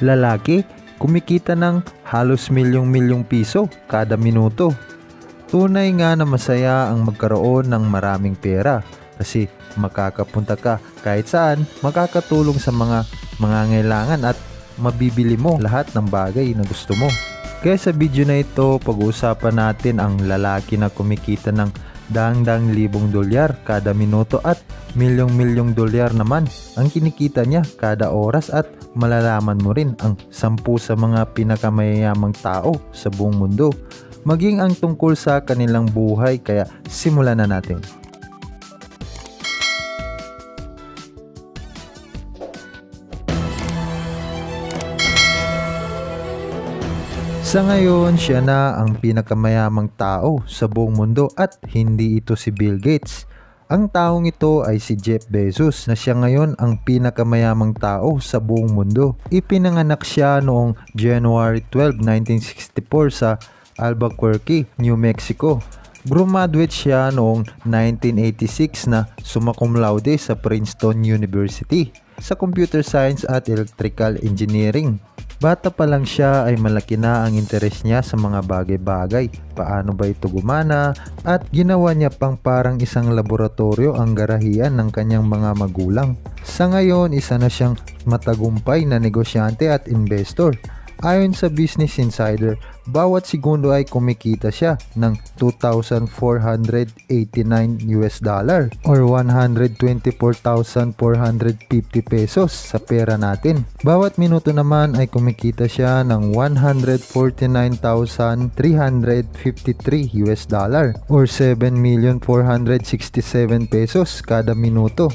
lalaki, kumikita ng halos milyong-milyong piso kada minuto. Tunay nga na masaya ang magkaroon ng maraming pera kasi makakapunta ka kahit saan, makakatulong sa mga mangangailangan at mabibili mo lahat ng bagay na gusto mo. Kaya sa video na ito, pag-uusapan natin ang lalaki na kumikita ng daang-daang libong dolyar kada minuto at milyong-milyong dolyar naman ang kinikita niya kada oras, at malalaman mo rin ang 10 sa mga pinakamayayamang tao sa buong mundo, maging ang tungkol sa kanilang buhay. Kaya simulan na natin. Sa ngayon, siya na ang pinakamayamang tao sa buong mundo at hindi ito si Bill Gates. Ang taong ito ay si Jeff Bezos na siya ngayon ang pinakamayamang tao sa buong mundo. Ipinanganak siya noong January 12, 1964 sa Albuquerque, New Mexico. Graduate siya noong 1986 na summa cum laude sa Princeton University sa Computer Science at Electrical Engineering. Bata pa lang siya ay malaki na ang interes niya sa mga bagay-bagay, paano ba ito gumana, at ginawa niya pang parang isang laboratorio ang garahian ng kanyang mga magulang. Sa ngayon, isa na siyang matagumpay na negosyante at investor. Ayon sa Business Insider, bawat segundo ay kumikita siya ng $2,489 or 124,450 pesos sa pera natin. Bawat minuto naman ay kumikita siya ng $149,353 or 7,467 pesos kada minuto.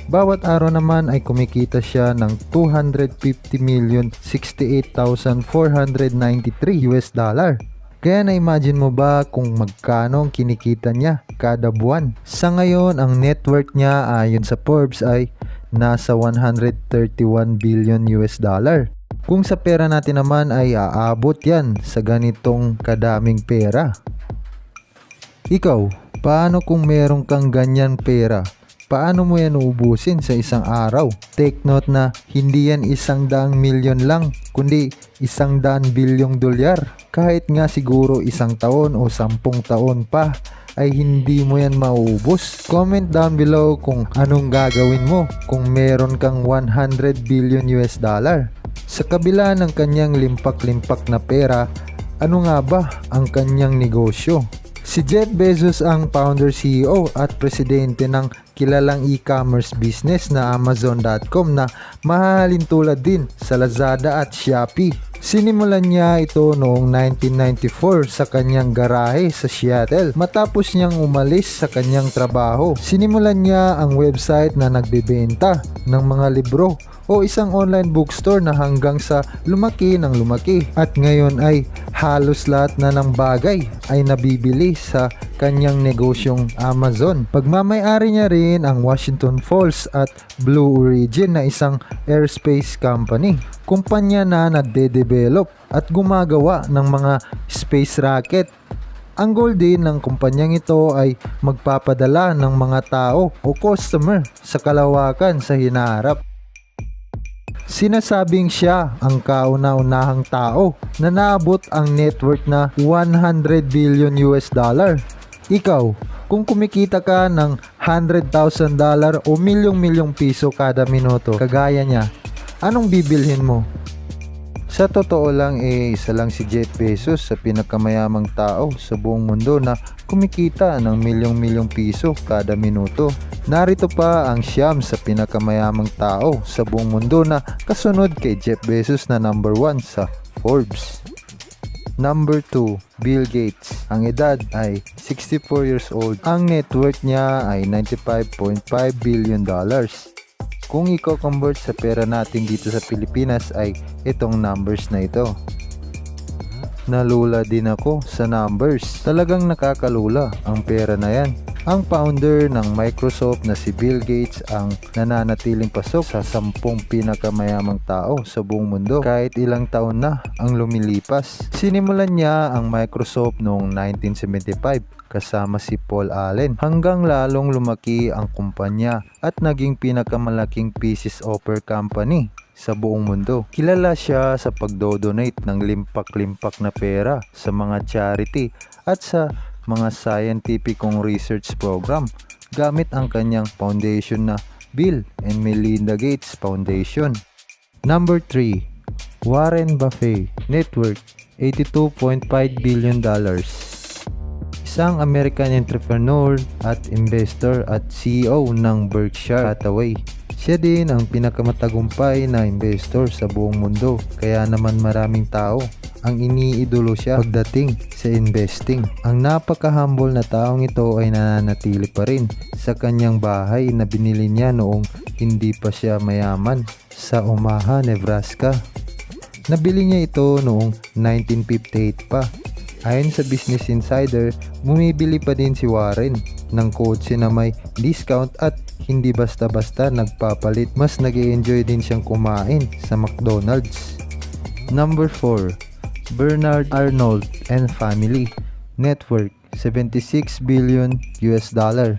Bawat araw naman ay kumikita siya ng $250,068,493. Kaya na-imagine mo ba kung magkano ang kinikita niya kada buwan? Sa ngayon, ang net worth niya ayon sa Forbes ay nasa $131 billion. Kung sa pera natin naman ay aabot yan sa ganitong kadaming pera. Ikaw, paano kung meron kang ganyan pera? Paano mo yan uubusin sa isang araw? Take note na hindi yan 100 milyon lang, kundi 100 bilyong dolyar. Kahit nga siguro 1 taon o 10 taon pa ay hindi mo yan mauubos. Comment down below kung anong gagawin mo kung meron kang $100 billion. Sa kabila ng kanyang limpak-limpak na pera, ano nga ba ang kanyang negosyo? Si Jeff Bezos ang founder, CEO at presidente ng kilalang e-commerce business na Amazon.com na mahahalin tulad din sa Lazada at Shopee. Sinimulan niya ito noong 1994 sa kanyang garahe sa Seattle. Matapos niyang umalis sa kanyang trabaho, sinimulan niya ang website na nagbebenta ng mga libro o isang online bookstore na hanggang sa lumaki ng lumaki. At ngayon ay halos lahat na ng bagay ay nabibili sa kanyang negosyong Amazon. Pagmamay-ari niya rin ang Washington Falls at Blue Origin na isang aerospace company. Kumpanya na nagde-develop at gumagawa ng mga space rocket. Ang goal din ng kumpanyang ito ay magpapadala ng mga tao o customer sa kalawakan sa hinaharap. Sinasabing siya ang kauna-unahang tao na naabot ang net worth na $100 billion. Ikaw, kung kumikita ka ng $100,000 o milyong-milyong piso kada minuto kagaya niya, anong bibilhin mo? Sa totoo lang isa lang si Jeff Bezos sa pinakamayamang tao sa buong mundo na kumikita ng milyong-milyong piso kada minuto. Narito pa ang siyam sa pinakamayamang tao sa buong mundo na kasunod kay Jeff Bezos na number 1 sa Forbes. Number 2, Bill Gates. Ang edad ay 64 years old. Ang net worth niya ay $95.5 billion. Kung i-convert sa pera natin dito sa Pilipinas ay itong numbers na ito. Nalula din ako sa numbers. Talagang nakakalula ang pera na yan. Ang founder ng Microsoft na si Bill Gates ang nananatiling pasok sa 10 pinakamayamang tao sa buong mundo kahit ilang taon na ang lumilipas. Sinimulan niya ang Microsoft noong 1975 kasama si Paul Allen hanggang lalong lumaki ang kumpanya at naging pinakamalaking PC software company sa buong mundo. Kilala siya sa pagdodonate ng limpak-limpak na pera sa mga charity at sa mga scientificong research program gamit ang kanyang foundation na Bill and Melinda Gates Foundation. Number 3. Warren Buffett, net worth $82.5 billion. Isang American entrepreneur at investor at CEO ng Berkshire Hathaway. Siya din ang pinakamatagumpay na investor sa buong mundo, kaya naman maraming tao ang iniidolo siya pagdating sa investing. Ang napaka-humble na taong ito ay nananatili pa rin sa kanyang bahay na binili niya noong hindi pa siya mayaman sa Omaha, Nebraska. Nabili niya ito noong 1958 pa. Ayon sa Business Insider, bumibili pa din si Warren ng kotse na may discount at hindi basta-basta nagpapalit. Mas nag-i-enjoy din siyang kumain sa McDonald's. Number 4. Bernard Arnault and Family, net worth $76 billion.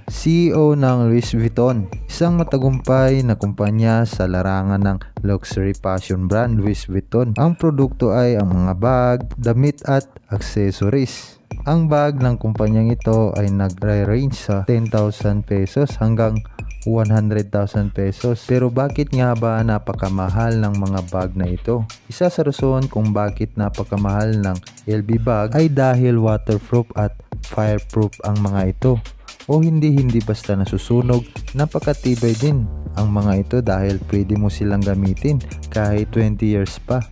CEO ng Louis Vuitton, isang matagumpay na kumpanya sa larangan ng luxury fashion brand Louis Vuitton. Ang produkto ay ang mga bag, damit at accessories. Ang bag ng kumpanyang ito ay nagre-range sa 10,000 pesos hanggang 100,000 pesos. Pero bakit nga ba napakamahal ng mga bag na ito? Isa sa rason kung bakit napakamahal ng LV bag ay dahil waterproof at fireproof ang mga ito. O hindi basta nasusunog, napakatibay din ang mga ito dahil pwede mo silang gamitin kahit 20 years pa.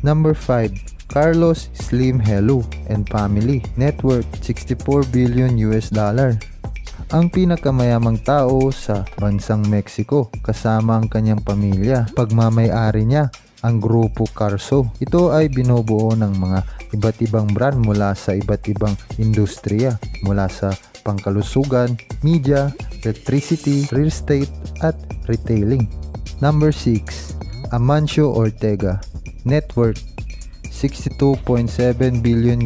Number 5. Carlos Slim Helú and Family, net worth $64 billion. Ang pinakamayamang tao sa bansang Mexico kasama ang kanyang pamilya. Pagmamay-ari niya ang Grupo Carso. Ito ay binubuo ng mga iba't ibang brand mula sa iba't ibang industriya, mula sa pangkalusugan, media, electricity, real estate at retailing. Number 6. Amancio Ortega, net worth $62.7 billion.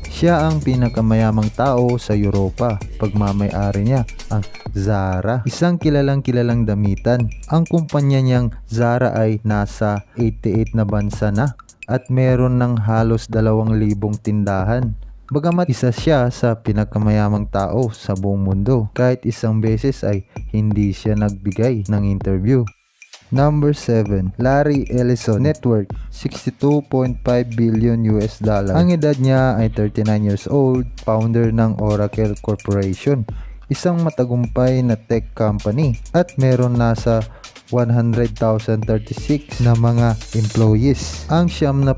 Siya ang pinakamayamang tao sa Europa. Pagmamay-ari niya ang Zara, isang kilalang damitan. Ang kumpanya niyang Zara ay nasa 88 na bansa na at meron ng halos 2,000 tindahan. Bagamat isa siya sa pinakamayamang tao sa buong mundo, kahit isang beses ay hindi siya nagbigay ng interview. Number 7. Larry Ellison, net worth $62.5 billion. Ang edad niya ay 39 years old, founder ng Oracle Corporation, isang matagumpay na tech company at meron nasa 100,036 na mga employees. Ang 70%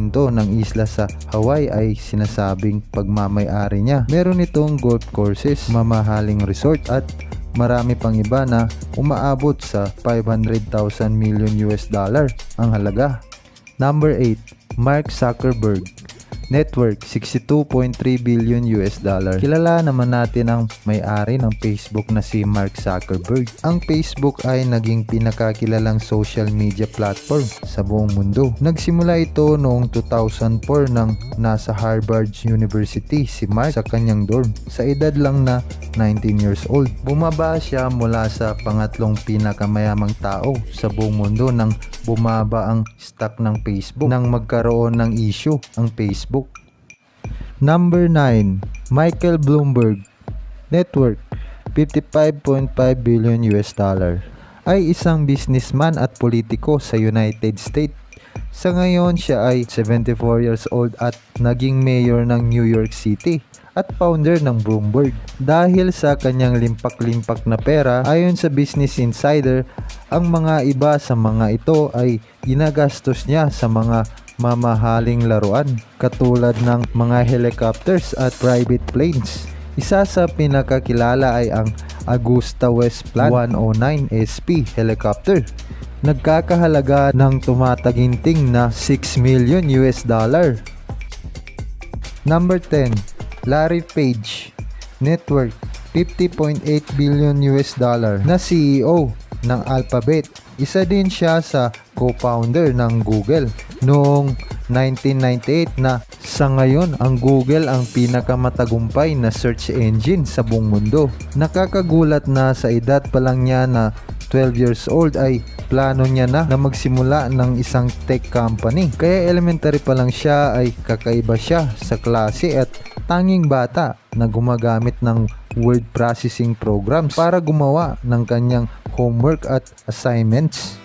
ng isla sa Hawaii ay sinasabing pagmamay-ari niya. Meron itong golf courses, mamahaling resort at marami pang iba na umaabot sa $500,000 million ang halaga. Number 8. Mark Zuckerberg, net worth $62.3 billion. Kilala naman natin ang may-ari ng Facebook na si Mark Zuckerberg. Ang Facebook ay naging pinakakilalang social media platform sa buong mundo. Nagsimula ito noong 2004 nang nasa Harvard University si Mark sa kanyang dorm. Sa edad lang na 19 years old, bumaba siya mula sa pangatlong pinakamayamang tao sa buong mundo nang bumaba ang stock ng Facebook nang magkaroon ng issue ang Facebook. Number 9. Michael Bloomberg, net worth $55.5 billion. Ay isang businessman at politiko sa United States. Sa ngayon siya ay 74 years old at naging mayor ng New York City at founder ng Bloomberg. Dahil sa kanyang limpak-limpak na pera, ayon sa Business Insider, ang mga iba sa mga ito ay ginagastos niya sa mga mamahaling laruan katulad ng mga helicopters at private planes. Isa sa pinakakilala ay ang Augusta Westland 109 SP helicopter. Nagkakahalaga ng tumataginting na $6 million. Number 10. Larry Page, net worth 50.8 billion US dollar na CEO ng Alphabet. Isa din siya sa co-founder ng Google noong 1998 na sa ngayon ang Google ang pinakamatagumpay na search engine sa buong mundo. Nakakagulat na sa edad pa lang niya na 12 years old ay plano niya na magsimula ng isang tech company. Kaya elementary pa lang siya ay kakaiba siya sa klase at tanging bata na gumagamit ng word processing programs para gumawa ng kanyang homework at assignments.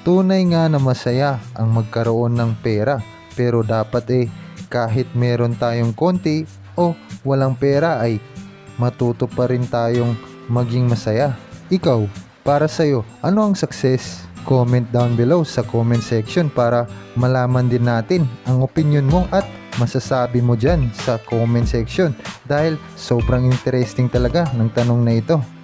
Tunay nga na masaya ang magkaroon ng pera, pero dapat kahit meron tayong konti o walang pera ay matuto pa rin tayong maging masaya. Ikaw, para sa'yo, ano ang success? Comment down below sa comment section para malaman din natin ang opinion mo at masasabi mo dyan sa comment section dahil sobrang interesting talaga ng tanong na ito.